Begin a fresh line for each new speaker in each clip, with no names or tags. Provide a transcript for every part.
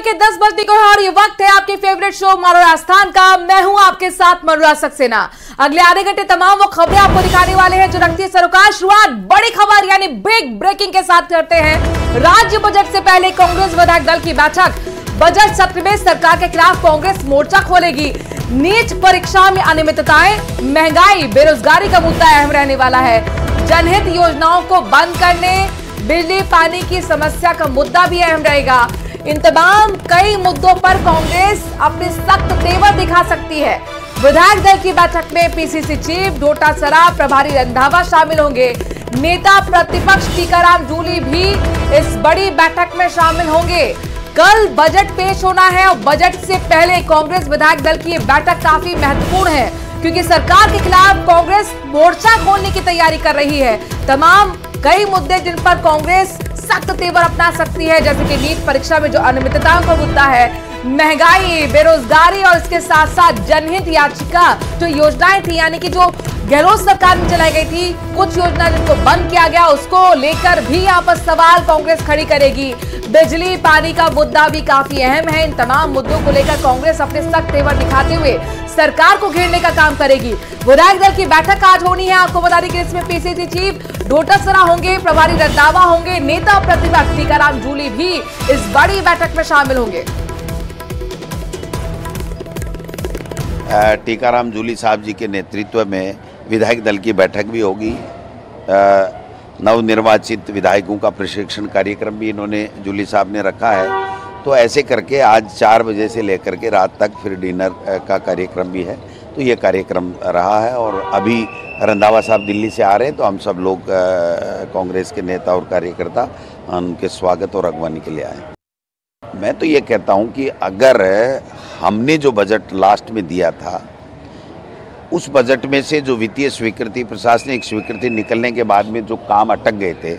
के 10 बजने को है और ये वक्त है आपके फेवरेट शो मारो राजस्थान का। मैं हूं आपके साथ मनोराज सक्सेना। अगले आधे घंटे तमाम वो खबरें आपको दिखाने वाले हैं जो रखती है सरोकार। शुरुआत बड़ी खबर यानी बिग ब्रेकिंग के साथ करते हैं। राज्य बजट से पहले कांग्रेस विधायक दल की बैठक। बजट सत्र में सरकार के खिलाफ कांग्रेस मोर्चा खोलेगी। नीट परीक्षा में अनियमितताएं, महंगाई, बेरोजगारी का मुद्दा अहम रहने वाला है। जनहित योजनाओं को बंद करने, बिजली पानी की समस्या का मुद्दा भी अहम रहेगा। इन तमाम कई मुद्दों पर कांग्रेस अपने सख्त तेवर दिखा सकती है। विधायक दल की बैठक में पीसीसी चीफ डोटासरा प्रभारी रंधावा शामिल होंगे। नेता प्रतिपक्ष टीकाराम जूली भी इस बड़ी बैठक में शामिल होंगे। कल बजट पेश होना है और बजट से पहले कांग्रेस विधायक दल की बैठक काफी महत्वपूर्ण है क्योंकि सरकार के खिलाफ कांग्रेस मोर्चा खोलने की तैयारी कर रही है। तमाम कई मुद्दे जिन पर कांग्रेस सख्त तेवर अपना सकती है, जैसे कि नीट परीक्षा में जो अनियमितताओं का मुद्दा है, महंगाई, बेरोजगारी और इसके साथ साथ जनहित याचिका जो योजनाएं थी यानी कि जो गहलोत सरकार में चलाई गई थी, कुछ योजना जिनको बंद किया गया उसको लेकर भी आपस सवाल कांग्रेस खड़ी करेगी। बिजली पानी का मुद्दा भी काफी अहम है। इन तमाम मुद्दों को लेकर कांग्रेस अपने सख्त तेवर दिखाते हुए सरकार को घेरने का काम करेगी। विधायक दल की बैठक आज होनी है। आपको बता दें कि इसमें पीसीसी चीफ डोटासरा होंगे, प्रभारी रंधावा होंगे, नेता प्रतिपक्ष टीकाराम जूली भी इस बड़ी बैठक में शामिल होंगे।
टीकाराम जूली साहब जी के नेतृत्व में विधायक दल की बैठक भी होगी। नवनिर्वाचित विधायकों का प्रशिक्षण कार्यक्रम भी इन्होंने जूली साहब ने रखा है। तो ऐसे करके आज 4 बजे से लेकर के रात तक फिर डिनर का कार्यक्रम भी है। तो ये कार्यक्रम रहा है और अभी रंधावा साहब दिल्ली से आ रहे हैं तो हम सब लोग कांग्रेस के नेता और कार्यकर्ता उनके स्वागत और अगवानी के लिए आए। मैं तो ये कहता हूँ कि अगर हमने जो बजट लास्ट में दिया था उस बजट में से जो वित्तीय स्वीकृति, प्रशासनिक स्वीकृति निकलने के बाद में जो काम अटक गए थे,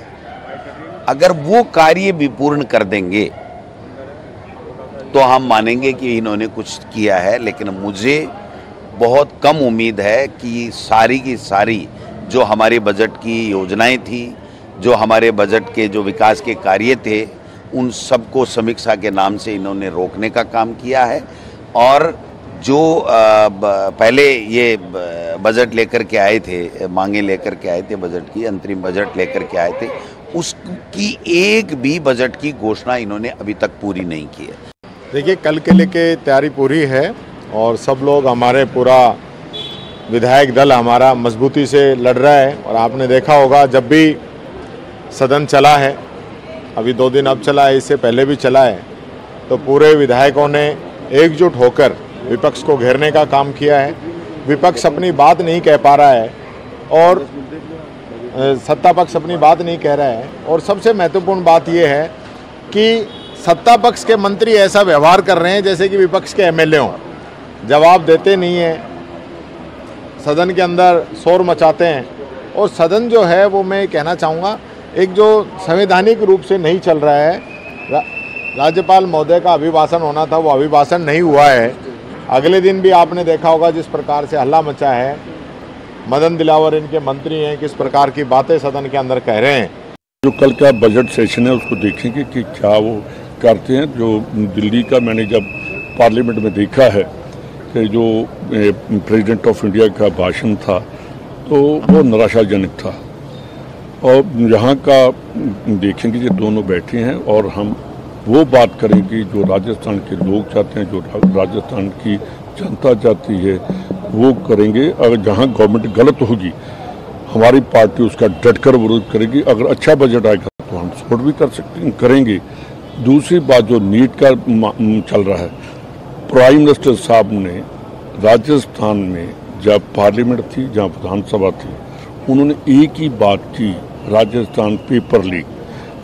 अगर वो कार्य भी पूर्ण कर देंगे तो हम मानेंगे कि इन्होंने कुछ किया है। लेकिन मुझे बहुत कम उम्मीद है कि सारी की सारी जो हमारे बजट की योजनाएं थी, जो हमारे बजट के जो विकास के कार्य थे, उन सबको समीक्षा के नाम से इन्होंने रोकने का काम किया है। और जो पहले ये बजट लेकर के आए थे, मांगे लेकर के आए थे, बजट की अंतरिम बजट लेकर के आए थे, उसकी एक भी बजट की घोषणा इन्होंने अभी तक पूरी नहीं की है।
देखिए, कल के लिए तैयारी पूरी है और सब लोग, हमारे पूरा विधायक दल हमारा मजबूती से लड़ रहा है। और आपने देखा होगा जब भी सदन चला है, अभी 2 दिन अब चला है, इससे पहले भी चला है, तो पूरे विधायकों ने एकजुट होकर विपक्ष को घेरने का काम किया है। विपक्ष अपनी बात नहीं कह पा रहा है और सत्ता पक्ष अपनी बात नहीं कह रहा है। और सबसे महत्वपूर्ण बात यह है कि सत्ता पक्ष के मंत्री ऐसा व्यवहार कर रहे हैं जैसे कि विपक्ष के एमएलए हों, जवाब देते नहीं हैं, सदन के अंदर शोर मचाते हैं। और सदन जो है वो मैं कहना चाहूँगा एक जो संवैधानिक रूप से नहीं चल रहा है। राज्यपाल महोदय का अभिभाषण होना था, वो अभिभाषण नहीं हुआ है। अगले दिन भी आपने देखा होगा जिस प्रकार से हल्ला मचा है, मदन दिलावर इनके मंत्री हैं, किस प्रकार की बातें सदन के अंदर कह रहे हैं।
जो कल का बजट सेशन है उसको देखेंगे कि क्या वो करते हैं। जो दिल्ली का मैंने जब पार्लियामेंट में देखा है कि जो प्रेसिडेंट ऑफ इंडिया का भाषण था तो वो निराशाजनक था। और यहाँ का देखेंगे कि दोनों बैठे हैं और हम वो बात करेंगे जो राजस्थान के लोग चाहते हैं, जो राजस्थान की जनता चाहती है, वो करेंगे। अगर जहाँ गवर्नमेंट गलत होगी हमारी पार्टी उसका डटकर विरोध करेगी। अगर अच्छा बजट आएगा तो हम सपोर्ट भी करेंगे। दूसरी बात जो नीट का चल रहा है, प्राइम मिनिस्टर साहब ने राजस्थान में जब पार्लियामेंट थी, जहाँ विधानसभा थी, उन्होंने एक ही बात की, राजस्थान पेपर लीक।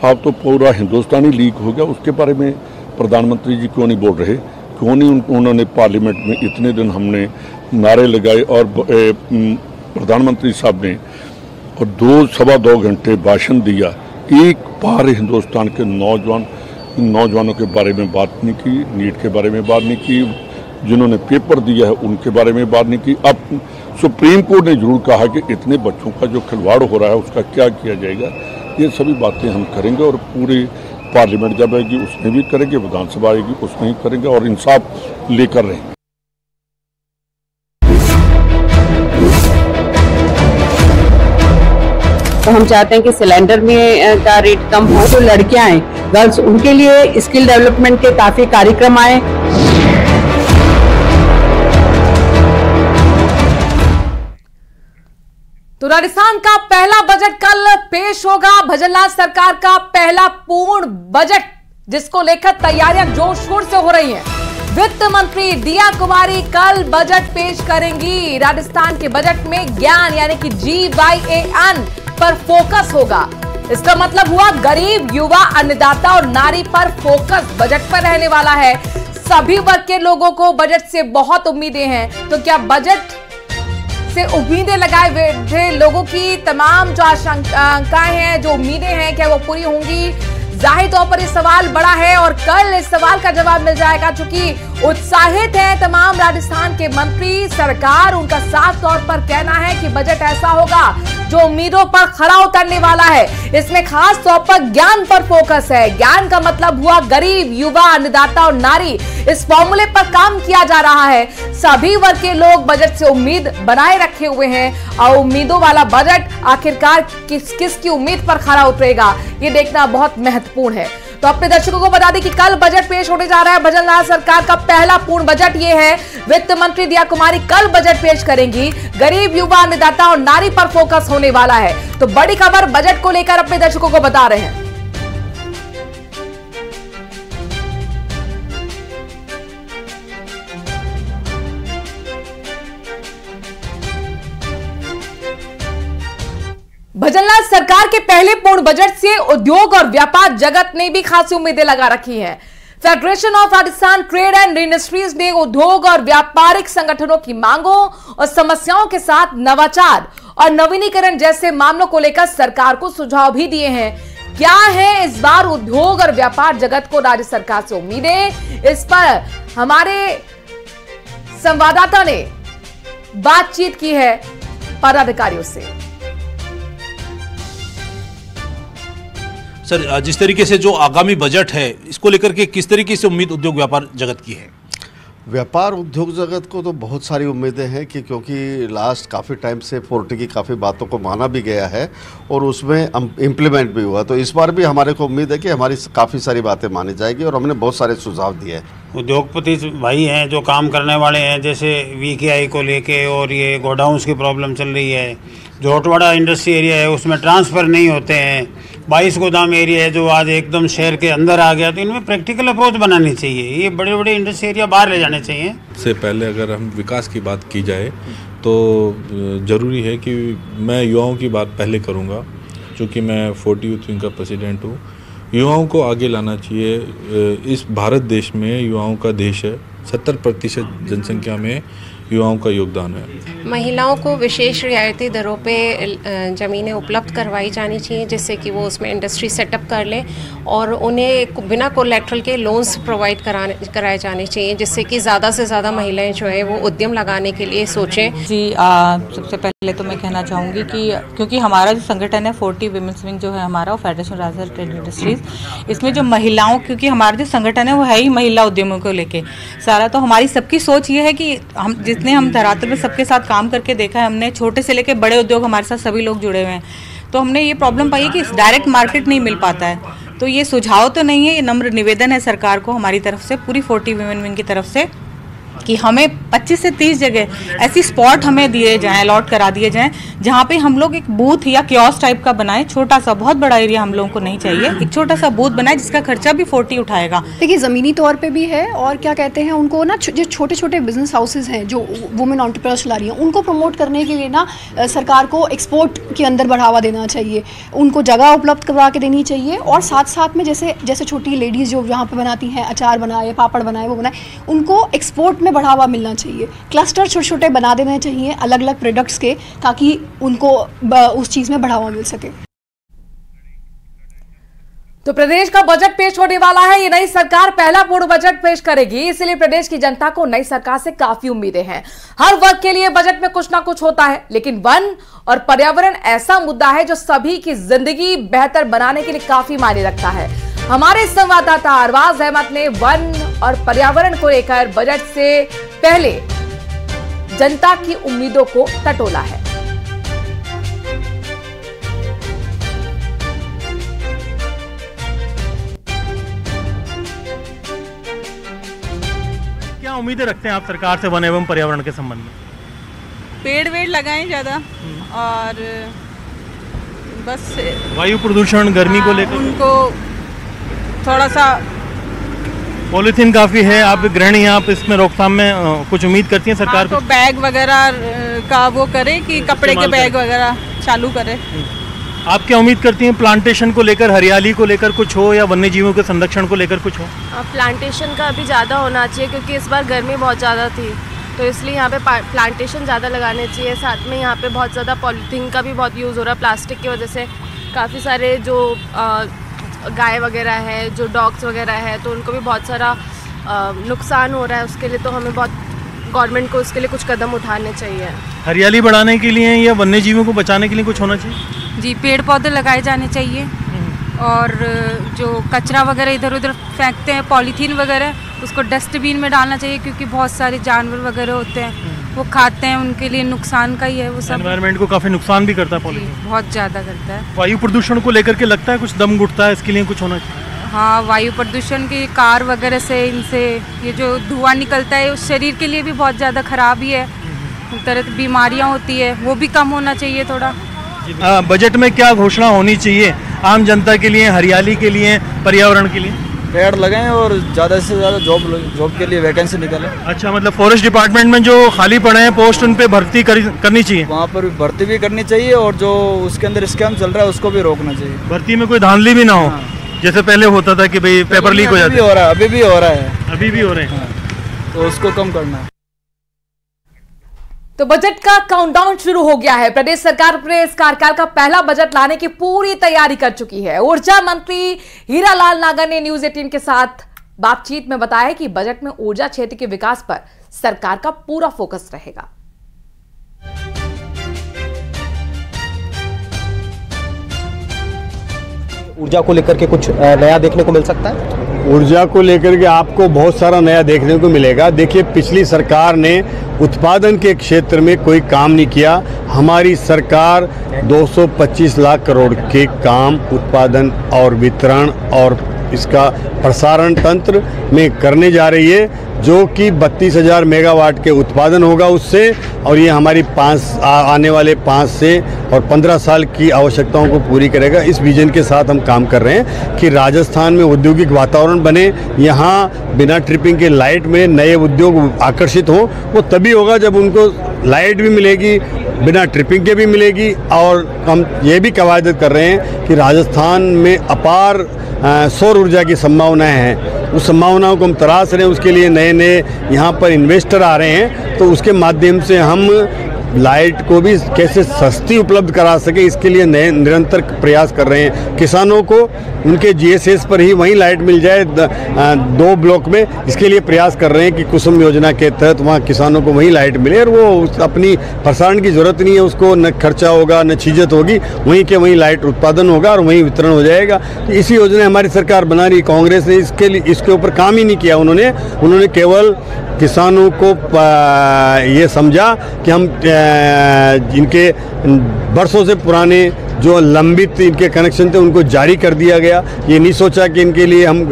अब तो पूरा हिंदुस्तानी लीक हो गया, उसके बारे में प्रधानमंत्री जी क्यों नहीं बोल रहे? क्यों नहीं उन्होंने पार्लियामेंट में इतने दिन हमने नारे लगाए और प्रधानमंत्री साहब ने और 2-2.25 घंटे भाषण दिया, एक बार हिंदुस्तान के नौजवानों के बारे में बात नहीं की, नीट के बारे में बात नहीं की, जिन्होंने पेपर दिया है उनके बारे में बात नहीं की। अब सुप्रीम कोर्ट ने जरूर कहा कि इतने बच्चों का जो खिलवाड़ हो रहा है उसका क्या किया जाएगा। ये सभी बातें हम करेंगे और पूरी पार्लियामेंट जब आएगी उसमें भी करेंगे, विधानसभा आएगी उसमें भी करेंगे और इंसाफ लेकर रहेंगे।
तो हम चाहते हैं कि सिलेंडर में का रेट कम हो, तो लड़कियां हैं गर्ल्स, उनके लिए स्किल डेवलपमेंट के काफी कार्यक्रम आए।
तो राजस्थान का पहला बजट कल पेश होगा। भजनलाल सरकार का पहला पूर्ण बजट, जिसको लेकर तैयारियां जोर शोर से हो रही हैं। वित्त मंत्री दिया कुमारी कल बजट पेश करेंगी। राजस्थान के बजट में ज्ञान यानी कि GYAN पर फोकस होगा। इसका मतलब हुआ गरीब, युवा, अन्नदाता और नारी पर फोकस बजट पर रहने वाला है। सभी वर्ग के लोगों को बजट से बहुत उम्मीदें हैं। तो क्या बजट से उम्मीदें लगाए बैठे लोगों की तमाम जो आशंकाएं हैं, जो उम्मीदें हैं, क्या वो पूरी होंगी? जाहिर तौर पर ये सवाल बड़ा है और कल इस सवाल का जवाब मिल जाएगा। चूंकि उत्साहित है तमाम राजस्थान के मंत्री, सरकार उनका साफ तौर पर कहना है कि बजट ऐसा होगा जो उम्मीदों पर खरा उतरने वाला है। इसमें खास तौर पर ज्ञान पर फोकस है। ज्ञान का मतलब हुआ गरीब, युवा, अन्नदाता और नारी। इस फॉर्मूले पर काम किया जा रहा है। सभी वर्ग के लोग बजट से उम्मीद बनाए रखे हुए हैं और उम्मीदों वाला बजट आखिरकार किस की उम्मीद पर खरा उतरेगा, ये देखना बहुत महत्वपूर्ण है। तो अपने दर्शकों को बता दें कि कल बजट पेश होने जा रहा है। भजनलाल सरकार का पहला पूर्ण बजट ये है। वित्त मंत्री दिया कुमारी कल बजट पेश करेंगी। गरीब, युवा, अन्नदाता और नारी पर फोकस होने वाला है। तो बड़ी खबर बजट को लेकर अपने दर्शकों को बता रहे हैं। भजनलाल सरकार के पहले पूर्ण बजट से उद्योग और व्यापार जगत ने भी खासी उम्मीदें लगा रखी हैं। Federation of Rajasthan trade and industries ने उद्योग और व्यापारिक संगठनों की मांगों और समस्याओं के साथ नवाचार और नवीनीकरण जैसे मामलों को लेकर सरकार को सुझाव भी दिए हैं। क्या है इस बार उद्योग और व्यापार जगत को राज्य सरकार से उम्मीदें, इस पर हमारे संवाददाता ने बातचीत की है पदाधिकारियों से।
सर, जिस तरीके से जो आगामी बजट है इसको लेकर के किस तरीके से उम्मीद उद्योग व्यापार जगत की है?
व्यापार उद्योग जगत को तो बहुत सारी उम्मीदें हैं कि क्योंकि लास्ट काफ़ी टाइम से 40 की काफ़ी बातों को माना भी गया है और उसमें इम्प्लीमेंट भी हुआ। तो इस बार भी हमारे को उम्मीद है कि हमारी काफ़ी सारी बातें मानी जाएगी और हमने बहुत सारे सुझाव दिए हैं।
उद्योगपति भाई हैं जो काम करने वाले हैं, जैसे VKI को लेके और ये गोडाउन्स की प्रॉब्लम चल रही है। जो होटवाड़ा इंडस्ट्री एरिया है उसमें ट्रांसफ़र नहीं होते हैं। 22 गोदाम एरिया है जो आज एकदम शहर के अंदर आ गया। तो इनमें प्रैक्टिकल अप्रोच बनानी चाहिए। ये बड़े बड़े इंडस्ट्री एरिया बाहर ले जाने चाहिए।
से पहले अगर हम विकास की बात की जाए तो ज़रूरी है कि मैं युवाओं की बात पहले करूँगा, क्योंकि मैं 40 यूथ विंग का प्रेसिडेंट हूँ। युवाओं को आगे लाना चाहिए। इस भारत देश में युवाओं का देश है। 70% जनसंख्या में युवाओं का योगदान है।
महिलाओं को विशेष रियायती दरों पे ज़मीनें उपलब्ध करवाई जानी चाहिए, जिससे कि वो उसमें इंडस्ट्री सेटअप कर लें और उन्हें बिना कोलैटरल के लोन्स प्रोवाइड कराए जाने चाहिए, जिससे कि ज़्यादा से ज़्यादा महिलाएं जो है वो उद्यम लगाने के लिए सोचें।
जी, सबसे पहले तो मैं कहना चाहूँगी कि क्योंकि हमारा जो संगठन है 40 विमेंस विंग जो है हमारा, फेडरेशन राजस्थान ट्रेड इंडस्ट्रीज, इसमें जो महिलाओं, क्योंकि हमारा जो संगठन है वो है ही महिला उद्यमों को लेके सारा, तो हमारी सबकी सोच ये है कि जितने हम धरातल पे सबके साथ काम करके देखा है हमने, छोटे से लेके बड़े उद्योग हमारे साथ सभी लोग जुड़े हुए हैं, तो हमने ये प्रॉब्लम पाई है कि डायरेक्ट मार्केट नहीं मिल पाता है। तो ये सुझाव तो नहीं है, ये नम्र निवेदन है सरकार को हमारी तरफ से, पूरी 40 विमेन विंग की तरफ से, कि हमें 25 से 30 जगह ऐसी स्पॉट हमें दिए जाएं, अलॉट करा दिए जाएं, जहां पे हम लोग एक बूथ या कियोस्क टाइप का बनाएं। छोटा सा, बहुत बड़ा एरिया हम लोगों को नहीं चाहिए, एक छोटा सा बूथ बनाएं जिसका खर्चा भी 40 उठाएगा।
देखिए, ज़मीनी तौर पे भी है और क्या कहते हैं उनको ना, जो छोटे छोटे बिजनेस हाउसेज हैं जो वुमेन एंटरप्रेन्योर्स चला रही हैं, उनको प्रमोट करने के लिए ना सरकार को एक्सपोर्ट के अंदर बढ़ावा देना चाहिए, उनको जगह उपलब्ध करवा के देनी चाहिए। और साथ साथ में जैसे छोटी लेडीज़ जो यहाँ पर बनाती हैं, अचार बनाए, पापड़ बनाए, वो बनाए, उनको एक्सपोर्ट में बढ़ावा मिलना चाहिए। क्लस्टर छोटे छोटे बना देने चाहिए अलग अलग प्रोडक्ट्स के, ताकि उनको उस चीज़ में बढ़ावा मिल सके।
तो प्रदेश का बजट पेश होने वाला है। ये नई सरकार पहला पूर्ण बजट पेश करेगी, इसलिए प्रदेश की जनता को नई सरकार से काफी उम्मीदें हैं। हर वर्ग के लिए बजट में कुछ ना कुछ होता है, लेकिन वन और पर्यावरण ऐसा मुद्दा है जो सभी की जिंदगी बेहतर बनाने के लिए काफी मायने रखता है। हमारे संवाददाता अरबाज अहमद ने वन और पर्यावरण को लेकर बजट से पहले जनता की उम्मीदों को टटोला है।
क्या उम्मीदें रखते हैं आप सरकार से वन एवं पर्यावरण के संबंध में?
पेड़ वेड़ लगाएं ज़्यादा और बस
वायु प्रदूषण गर्मी को लेकर
उनको थोड़ा सा
पॉलीथीन काफ़ी है, आप गृहिणी हैं, आप इसमें रोकथाम में कुछ उम्मीद करती हैं सरकार
तो बैग वगैरह का वो करे कि कपड़े के बैग वगैरह चालू करे।
आप क्या उम्मीद करती हैं प्लांटेशन को लेकर, हरियाली को लेकर कुछ हो या वन्य जीवों के संरक्षण को लेकर कुछ हो?
प्लांटेशन का अभी ज़्यादा होना चाहिए क्योंकि इस बार गर्मी बहुत ज़्यादा थी, तो इसलिए यहाँ पे प्लांटेशन ज़्यादा लगाने चाहिए। साथ में यहाँ पे बहुत ज़्यादा पॉलीथीन का भी बहुत यूज़ हो रहा है, प्लास्टिक की वजह से काफ़ी सारे जो गाय वगैरह है, जो डॉग्स वगैरह है, तो उनको भी बहुत सारा नुकसान हो रहा है। उसके लिए तो हमें बहुत गवर्नमेंट को उसके लिए कुछ कदम उठाने चाहिए।
हरियाली बढ़ाने के लिए या वन्य जीवों को बचाने के लिए कुछ होना चाहिए?
जी, पेड़ पौधे लगाए जाने चाहिए और जो कचरा वगैरह इधर उधर फेंकते हैं पॉलीथीन वगैरह, उसको डस्टबिन में डालना चाहिए क्योंकि बहुत सारे जानवर वगैरह होते हैं वो खाते हैं, उनके लिए नुकसान का ही है वो सब।
एनवायरनमेंट को काफ़ी नुकसान भी करता है पॉलीथीन,
बहुत ज़्यादा करता है।
वायु प्रदूषण को लेकर के लगता है कुछ दम घुटता है, इसके लिए कुछ होना चाहिए?
हाँ, वायु प्रदूषण की कार वगैरह से इनसे ये जो धुआं निकलता है उस शरीर के लिए भी बहुत ज़्यादा खराब ही है, तरह की बीमारियाँ होती है, वो भी कम होना चाहिए थोड़ा।
बजट में क्या घोषणा होनी चाहिए आम जनता के लिए, हरियाली के लिए, पर्यावरण के लिए?
पेड़ लगाएं और ज़्यादा से ज़्यादा जॉब के लिए वैकेंसी निकालें।
अच्छा, मतलब फॉरेस्ट डिपार्टमेंट में जो खाली पड़े हैं पोस्ट, उन पे भर्ती करनी चाहिए?
वहाँ पर भर्ती भी करनी चाहिए और जो उसके अंदर स्कैम चल रहा है उसको भी रोकना चाहिए।
भर्ती में कोई धांधली भी ना हो। हाँ। जैसे पहले होता था कि भाई पेपर लीक हो जाता है।
अभी भी हो रहा है।
अभी भी हो रहे हैं।
हाँ। तो उसको कम करना है।
तो बजट का काउंटडाउन शुरू हो गया है। प्रदेश सरकार अपने इस कार्यकाल का पहला बजट लाने की पूरी तैयारी कर चुकी है। ऊर्जा मंत्री हीरालाल नागर ने न्यूज 18 के साथ बातचीत में बताया कि बजट में ऊर्जा क्षेत्र के विकास पर सरकार का पूरा फोकस रहेगा।
ऊर्जा को लेकर के कुछ नया देखने को मिल सकता है?
ऊर्जा को लेकर के आपको बहुत सारा नया देखने को मिलेगा। देखिए, पिछली सरकार ने उत्पादन के क्षेत्र में कोई काम नहीं किया। हमारी सरकार 225 लाख करोड़ के काम उत्पादन और वितरण और इसका प्रसारण तंत्र में करने जा रही है, जो कि 32,000 मेगावाट के उत्पादन होगा उससे, और ये हमारी आने वाले 5 से और 15 साल की आवश्यकताओं को पूरी करेगा। इस विजन के साथ हम काम कर रहे हैं कि राजस्थान में औद्योगिक वातावरण बने, यहाँ बिना ट्रिपिंग के लाइट में नए उद्योग आकर्षित हों। वो तभी होगा जब उनको लाइट भी मिलेगी, बिना ट्रिपिंग के भी मिलेगी। और हम ये भी कवायद कर रहे हैं कि राजस्थान में अपार सौर ऊर्जा की संभावनाएं हैं। उस संभावनाओं को हम तलाश रहे हैं। उसके लिए नए नए यहाँ पर इन्वेस्टर आ रहे हैं, तो उसके माध्यम से हम लाइट को भी कैसे सस्ती उपलब्ध करा सके, इसके लिए नए निरंतर प्रयास कर रहे हैं। किसानों को उनके जीएसएस पर ही वहीं लाइट मिल जाए 2 ब्लॉक में, इसके लिए प्रयास कर रहे हैं कि कुसुम योजना के तहत वहाँ किसानों को वहीं लाइट मिले और वो अपनी प्रसारण की जरूरत नहीं है, उसको न खर्चा होगा न छीजत होगी, वहीं के वहीं लाइट उत्पादन होगा और वहीं वितरण हो जाएगा। तो इसी योजना हमारी सरकार बना रही। कांग्रेस ने इसके ऊपर काम ही नहीं किया। उन्होंने केवल किसानों को ये समझा कि हम इनके बरसों से पुराने जो लंबित इनके कनेक्शन थे उनको जारी कर दिया गया। ये नहीं सोचा कि इनके लिए हम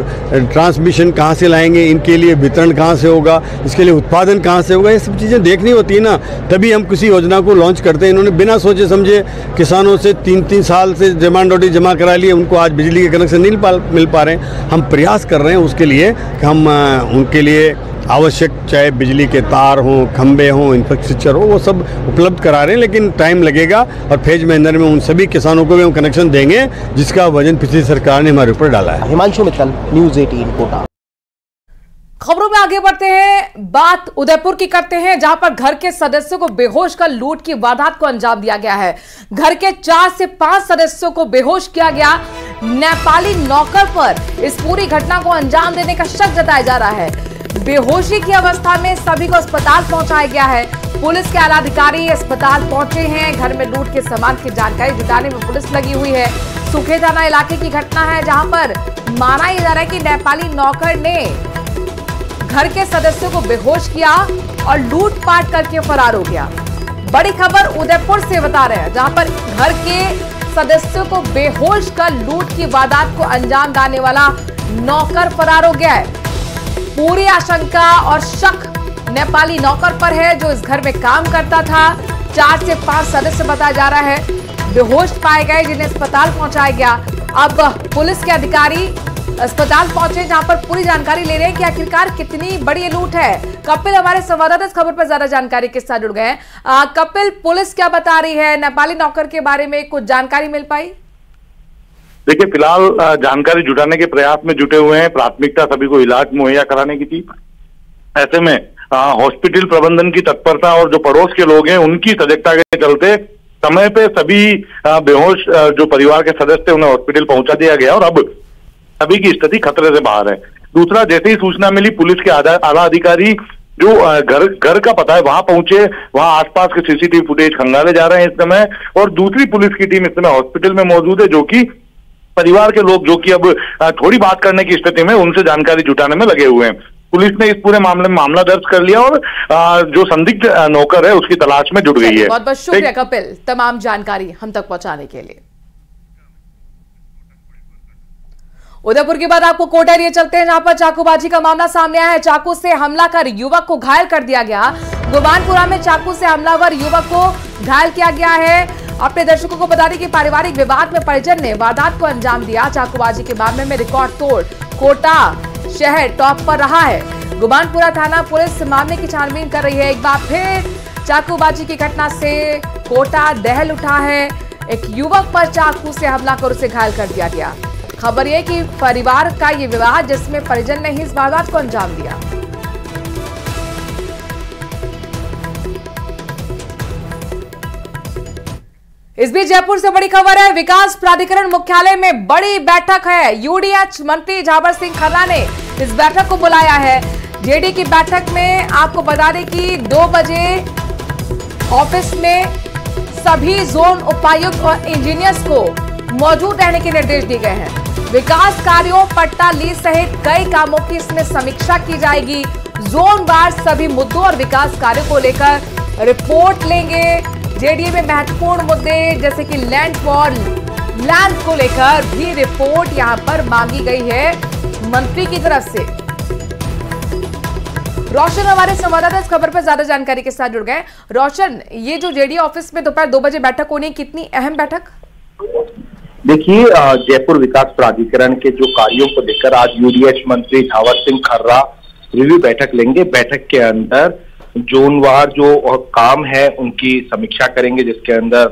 ट्रांसमिशन कहाँ से लाएंगे, इनके लिए वितरण कहाँ से होगा, इसके लिए उत्पादन कहाँ से होगा। ये सब चीज़ें देखनी होती है ना, तभी हम किसी योजना को लॉन्च करते हैं। इन्होंने बिना सोचे समझे किसानों से 3-3 साल से डिमांड नोटिस जमा करा लिए, उनको आज बिजली के कनेक्शन नहीं मिल पा रहे हैं। हम प्रयास कर रहे हैं उसके लिए कि हम उनके लिए आवश्यक, चाहे बिजली के तार हों, खंबे हों, इंफ्रास्ट्रक्चर हो, वो सब उपलब्ध करा रहे हैं, लेकिन टाइम लगेगा। और फेज मैनर में उन सभी किसानों को भी हम कनेक्शन देंगे जिसका वजन पिछली सरकार ने हमारे ऊपर डाला है।
हिमांशु मित्तल, न्यूज 18 कोटा।
खबरों में आगे बढ़ते हैं, बात उदयपुर की करते हैं, जहां पर घर के सदस्यों को बेहोश कर लूट की वारदात को अंजाम दिया गया है। घर के 4 से 5 सदस्यों को बेहोश किया गया। नेपाली नौकर पर इस पूरी घटना को अंजाम देने का शक जताया जा रहा है। बेहोशी की अवस्था में सभी को अस्पताल पहुंचाया गया है। पुलिस के आला अधिकारी अस्पताल पहुंचे हैं। घर में लूट के सामान की जानकारी जुटाने में पुलिस लगी हुई है। सुखे थाना इलाके की घटना है, जहां पर माना यह जा रहा है कि नेपाली नौकर ने घर के सदस्यों को बेहोश किया और लूटपाट करके फरार हो गया। बड़ी खबर उदयपुर से बता रहे हैं, जहां पर घर के सदस्यों को बेहोश कर लूट की वारदात को अंजाम देने वाला नौकर फरार हो गया है। पूरी आशंका और शक नेपाली नौकर पर है, जो इस घर में काम करता था। 4 से 5 सदस्य बताया जा रहा है बेहोश पाए गए, जिन्हें अस्पताल पहुंचाया गया। अब पुलिस के अधिकारी अस्पताल पहुंचे, जहां पर पूरी जानकारी ले रहे हैं कि आखिरकार कितनी बड़ी ये लूट है। कपिल हमारे संवाददाता इस खबर पर ज्यादा जानकारी के साथ जुड़ गए हैं। कपिल, पुलिस क्या बता रही है? नेपाली नौकर के बारे में कुछ जानकारी मिल पाई?
देखिए, फिलहाल जानकारी जुटाने के प्रयास में जुटे हुए हैं। प्राथमिकता सभी को इलाज मुहैया कराने की थी। ऐसे में हॉस्पिटल प्रबंधन की तत्परता और जो पड़ोस के लोग हैं उनकी सजगता के चलते समय पे सभी बेहोश जो परिवार के सदस्य उन्हें हॉस्पिटल पहुंचा दिया गया और अब सभी की स्थिति खतरे से बाहर है। दूसरा, जैसे ही सूचना मिली, पुलिस के आला अधिकारी जो घर का पता है वहां पहुंचे, वहां आसपास के सीसीटीवी फुटेज खंगाले जा रहे हैं इस समय। और दूसरी पुलिस की टीम इस समय हॉस्पिटल में मौजूद है, जो कि परिवार के लोग जो कि अब थोड़ी बात करने की स्थिति में, उनसे जानकारी जुटाने में लगे हुए हैं। पुलिस ने इस पूरे मामले में मामला दर्ज कर लिया और जो संदिग्ध नौकर है उसकी तलाश में जुट गई है।
बहुत बहुत शुक्रिया कपिल, तमाम जानकारी हम तक पहुंचाने के लिए। उदयपुर के बाद आपको कोटा एरिया चलते हैं, जहां पर चाकूबाजी का मामला सामने आया है। चाकू से हमला कर युवक को घायल कर दिया गया। गोबानपुरा में चाकू से हमलावर युवक को घायल किया गया है। अपने दर्शकों को बता दें कि पारिवारिक विवाद में परिजन ने वारदात को अंजाम दिया। चाकूबाजी के मामले में रिकॉर्ड तोड़ कोटा शहर टॉप पर रहा है। गोबानपुरा थाना पुलिस मामले की छानबीन कर रही है। एक बार फिर चाकूबाजी की घटना से कोटा दहल उठा है। एक युवक पर चाकू से हमला कर उसे घायल कर दिया गया। खबर यह कि परिवार का ये विवाद, जिसमें परिजन ने ही इस वारदात को अंजाम दिया। इस बीच जयपुर से बड़ी खबर है। विकास प्राधिकरण मुख्यालय में बड़ी बैठक है। यूडीएच मंत्री झावर सिंह खर्रा ने इस बैठक को बुलाया है। जेडी की बैठक में आपको बता दें कि 2 बजे ऑफिस में सभी जोन उपायुक्त और इंजीनियर्स को मौजूद रहने के निर्देश दिए गए हैं। विकास कार्यों, पट्टा लीज सहित कई कामों की इसमें समीक्षा की जाएगी। जोन वार सभी मुद्दों और विकास कार्यों को लेकर रिपोर्ट लेंगे। जेडीए में महत्वपूर्ण मुद्दे जैसे कि लैंड को लेकर भी रिपोर्ट यहां पर मांगी गई है मंत्री की तरफ से। रोशन हमारे संवाददाता इस खबर पर ज्यादा जानकारी के साथ जुड़ गए। रोशन, ये जो जेडीए ऑफिस में दोपहर 2 बजे बैठक होनी है, कितनी अहम बैठक?
देखिए, जयपुर विकास प्राधिकरण के जो कार्यों को लेकर आज यूडीएच मंत्री झावर सिंह खर्रा रिव्यू बैठक लेंगे। बैठक के अंदर जोनवार जो काम है उनकी समीक्षा करेंगे, जिसके अंदर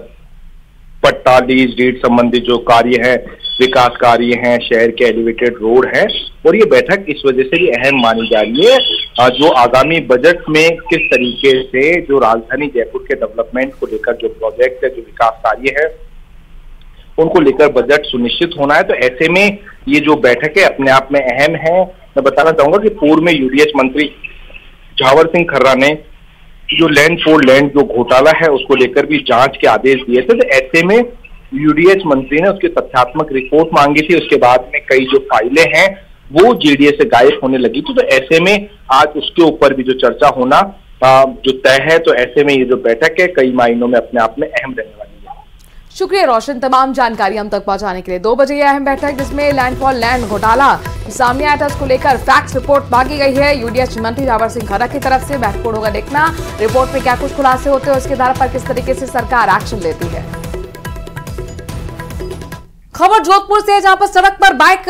पट्टा लीज डीड संबंधी जो कार्य है, विकास कार्य हैं, शहर के एलिवेटेड रोड है। और ये बैठक इस वजह से भी अहम मानी जा रही है जो आगामी बजट में किस तरीके से जो राजधानी जयपुर के डेवलपमेंट को लेकर जो प्रोजेक्ट है, जो विकास कार्य है, उनको लेकर बजट सुनिश्चित होना है। तो ऐसे में ये जो बैठक है अपने आप में अहम है। मैं बताना चाहूंगा कि पूर्व में यूडीएच मंत्री झावर सिंह खर्रा ने जो लैंड जो घोटाला है उसको लेकर भी जांच के आदेश दिए थे। तो ऐसे में यूडीएच मंत्री ने उसकी तथ्यात्मक रिपोर्ट मांगी थी। उसके बाद में कई जो फाइलें हैं वो जेडीए से गायब होने लगी थी। तो ऐसे में आज उसके ऊपर भी जो चर्चा होना जो तय है। तो ऐसे में ये जो बैठक है कई मायनों में अपने आप में अहम रहने वाली है।
शुक्रिया रोशन, तमाम जानकारी हम तक पहुंचाने के लिए। 2 बजे यह अहम बैठक जिसमें लैंड घोटाला सामने आया था, उसको लेकर फैक्ट्स रिपोर्ट मांगी गई है यूडीएच मंत्री झावर सिंह खर्रा की तरफ से। महत्वपूर्ण होगा देखना रिपोर्ट में क्या कुछ खुलासे होते हैं, उसके आधार पर किस तरीके से सरकार एक्शन लेती है। खबर जोधपुर से, जहां पर सड़क पर बाइक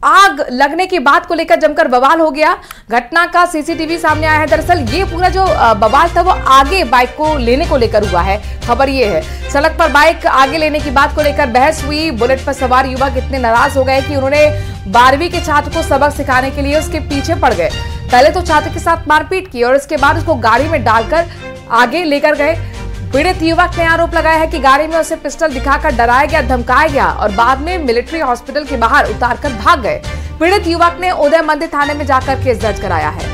आग लगने की बात को लेकर जमकर बवाल हो गया। घटना का सीसीटीवी सामने आया है। दरअसल ये पूरा जो बवाल था वो आगे बाइक को लेने को लेकर हुआ है। खबर ये है, सड़क पर बाइक आगे लेने की बात को लेकर बहस हुई। बुलेट पर सवार युवक इतने नाराज हो गए कि उन्होंने 12वीं के छात्र को सबक सिखाने के लिए उसके पीछे पड़ गए। पहले तो छात्र के साथ मारपीट की और इसके बाद उसको गाड़ी में डालकर आगे लेकर गए। पीड़ित युवक ने आरोप लगाया है कि गाड़ी में उसे पिस्टल दिखाकर डराया गया, धमकाया गया और बाद में मिलिट्री हॉस्पिटल के बाहर उतारकर भाग गए। पीड़ित युवक ने उदय मंदिर थाने में जाकर केस दर्ज कराया है।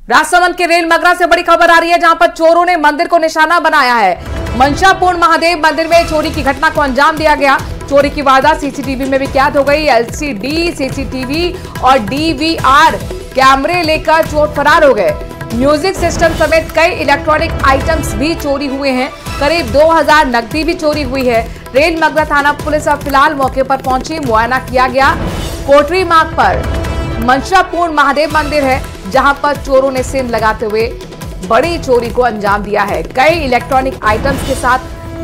राजसमंद के रेल मगरा से बड़ी खबर आ रही है, जहां पर चोरों ने मंदिर को निशाना बनाया है। मंशापूर्ण महादेव मंदिर में चोरी की घटना को अंजाम दिया गया। चोरी की वारदात सीसीटीवी में भी कैद हो गई। एलसीडी, सीसीटीवी और डीवीआर कैमरे लेकर चोर फरार हो गए। म्यूजिक सिस्टम समेत कई इलेक्ट्रॉनिक आइटम्स भी चोरी हुए हैं। करीब 2000 नकदी भी चोरी हुई है। रेल मगरा थाना पुलिस अब फिलहाल मौके पर पहुंची, मुआयना किया गया। कोटरी मार्ग पर मंशापूर्ण महादेव मंदिर है, जहां पर चोरों ने सेंध लगाते हुए बड़ी चोरी को अंजाम दिया है। कई इलेक्ट्रॉनिक आइटम्स के साथ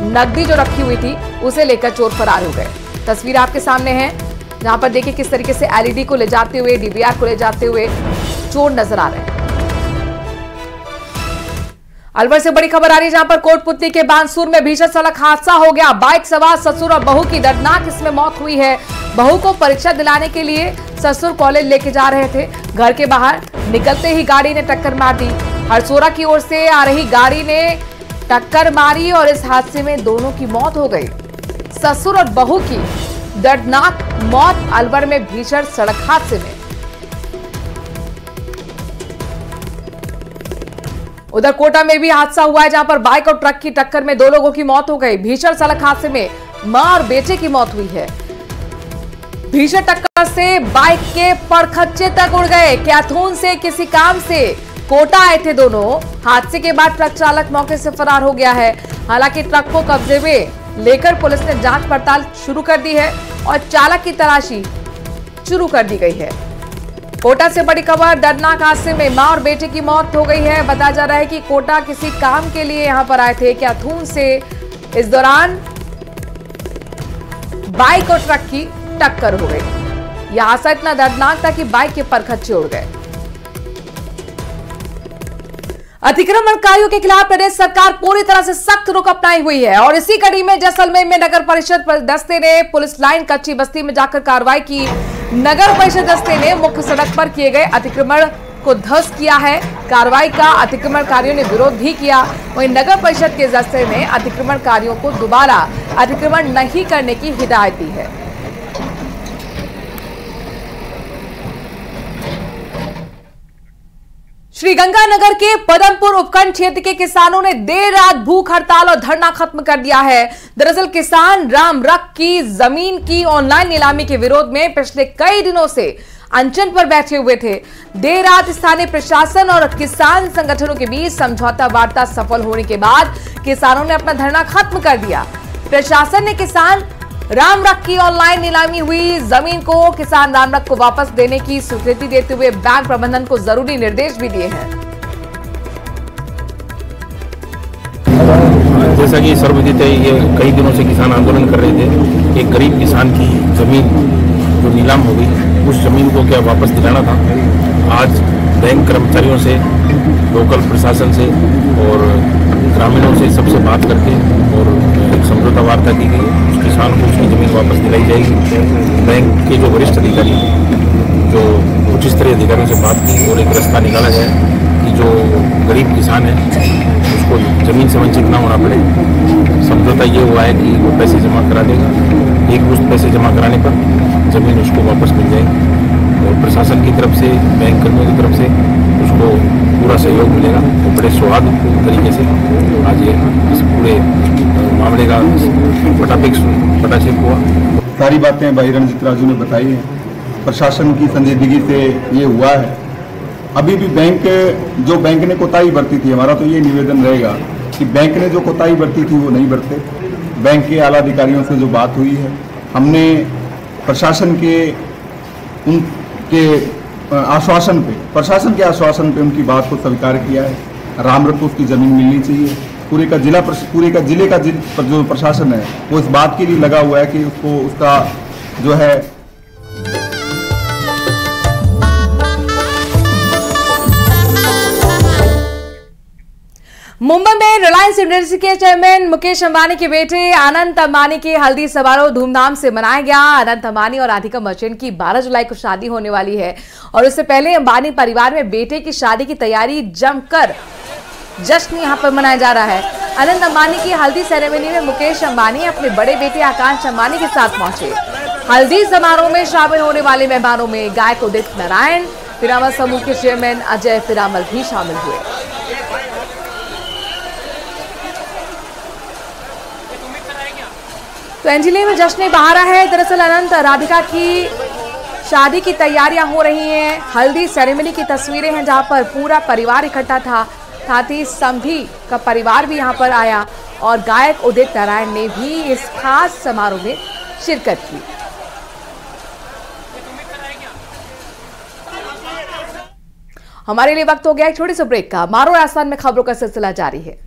नकदी जो रखी हुई थी उसे लेकर चोर फरार हो गए। तस्वीर आपके सामने है, जहां पर देखिए किस तरीके से एलईडी को ले जाते हुए, डीवीआर को ले जाते हुए चोर नजर आ रहे हैं। अलवर से बड़ी खबर आ रही है, जहां पर कोटपुतली के बानसूर में भीषण सड़क हादसा हो गया। बाइक सवार ससुर और बहू की दर्दनाक इसमें मौत हुई है। बहू को परीक्षा दिलाने के लिए ससुर कॉलेज लेके जा रहे थे। घर के बाहर निकलते ही गाड़ी ने टक्कर मार दी। हरसोरा की ओर से आ रही गाड़ी ने टक्कर मारी और इस हादसे में दोनों की मौत हो गई। ससुर और बहू की दर्दनाक मौत अलवर में भीषण सड़क हादसे में। उधर कोटा में भी हादसा हुआ है, जहां पर बाइक और ट्रक की टक्कर में 2 लोगों की मौत हो गई। भीषण सड़क हादसे में मां और बेटे की मौत हुई है। भीषण टक्कर से बाइक के परखच्चे तक उड़ गए। कैथून से किसी काम से कोटा आए थे दोनों। हादसे के बाद ट्रक चालक मौके से फरार हो गया है। हालांकि ट्रक को कब्जे में लेकर पुलिस ने जांच पड़ताल शुरू कर दी है और चालक की तलाशी शुरू कर दी गई है। कोटा से बड़ी खबर, दर्दनाक हादसे में मां और बेटे की मौत हो गई है। बताया जा रहा है कि कोटा किसी काम के लिए यहां पर आए थे कैथून से। इस दौरान बाइक और ट्रक की टक्कर हो गई। यह हादसा इतना दर्दनाक था कि बाइक के परखच्चे उड़ गए। अतिक्रमणकारियों के खिलाफ प्रदेश सरकार पूरी तरह से सख्त रुख अपनाई हुई है और इसी कड़ी में जैसलमेर में नगर परिषद दस्ते ने पुलिस लाइन कच्ची बस्ती में जाकर कार्रवाई की। नगर परिषद दस्ते ने मुख्य सड़क पर किए गए अतिक्रमण को ध्वस्त किया है। कार्रवाई का अतिक्रमणकारियों ने विरोध भी किया। वहीं नगर परिषद के दस्ते ने अतिक्रमणकारियों को दोबारा अतिक्रमण नहीं करने की हिदायत दी है। श्रीगंगानगर के पदमपुर उपखंड क्षेत्र के किसानों ने देर रात भूख हड़ताल और धरना खत्म कर दिया है। दरअसल किसान राम रख की जमीन की ऑनलाइन नीलामी के विरोध में पिछले कई दिनों से अनशन पर बैठे हुए थे। देर रात स्थानीय प्रशासन और किसान संगठनों के बीच समझौता वार्ता सफल होने के बाद किसानों ने अपना धरना खत्म कर दिया। प्रशासन ने किसान राम रख की ऑनलाइन नीलामी हुई जमीन को किसान राम रख को वापस देने की स्वीकृति देते हुए बैंक प्रबंधन को जरूरी निर्देश भी दिए हैं।
जैसा कि सर्वविदित है, ये कई दिनों से किसान आंदोलन कर रहे थे। एक गरीब किसान की जमीन जो नीलाम हो गई, उस जमीन को क्या वापस दिलाना था। आज बैंक कर्मचारियों से, लोकल प्रशासन से और ग्रामीणों से सबसे बात करके और एक समझौता वार्ता की गई। उस किसान को उसकी ज़मीन वापस दिलाई जाएगी। बैंक के जो वरिष्ठ अधिकारी, जो उच्च स्तरीय अधिकारियों से बात की और एक रास्ता निकाला जाए कि जो गरीब किसान है उसको ज़मीन से वंचित ना होना पड़े। समझौता ये हुआ है कि वो पैसे जमा करा देगा। एक मुश्त पैसे जमा कराने पर ज़मीन उसको वापस मिल जाएगी और प्रशासन की तरफ से, बैंक कर्मियों की तरफ से उसको पूरा सहयोग मिलेगा। तो बड़े सौहार्दपूर्ण तरीके से आज ये इस पूरे मामले का पटाक्षेप हुआ।
सारी बातें भाई रणजीत राजू ने बताई हैं। प्रशासन की संजीदगी से ये हुआ है। अभी भी बैंक ने कोताही बरती थी, हमारा तो ये निवेदन रहेगा कि बैंक ने जो कोताही बरती थी वो नहीं बरते। बैंक के आला अधिकारियों से जो बात हुई है, हमने प्रशासन के आश्वासन पे उनकी बात को स्वीकार किया है। राम रख को उसकी जमीन मिलनी चाहिए। पूरे का जिले का जो प्रशासन है वो इस बात के लिए लगा हुआ है कि उसको उसका जो है
मुंबई में रिलायंस इंडस्ट्री के चेयरमैन मुकेश अंबानी के बेटे अनंत अंबानी की हल्दी समारोह धूमधाम से मनाया गया। अनंत अंबानी और राधिका मर्चेंट की 12 जुलाई को शादी होने वाली है और इससे पहले अंबानी परिवार में बेटे की शादी की तैयारी जमकर जश्न यहां पर मनाया जा रहा है। अनंत अंबानी की हल्दी सेरेमनी में मुकेश अंबानी अपने बड़े बेटे आकांक्ष अंबानी के साथ पहुंचे। हल्दी समारोह में शामिल होने वाले मेहमानों में गायक उदित नारायण, पिरामल समूह के चेयरमैन अजय पिरामल भी शामिल हुए। तो एंजिली में जश्न बहारा है। दरअसल अनंत राधिका की शादी की तैयारियां हो रही हैं। हल्दी सेरेमनी की तस्वीरें हैं जहां पर पूरा परिवार इकट्ठा था। साथ ही संभी का परिवार भी यहां पर आया और गायक उदित नारायण ने भी इस खास समारोह में शिरकत की। हमारे लिए वक्त हो गया एक छोटे से ब्रेक का। मारो राजस्थान में खबरों का सिलसिला जारी है।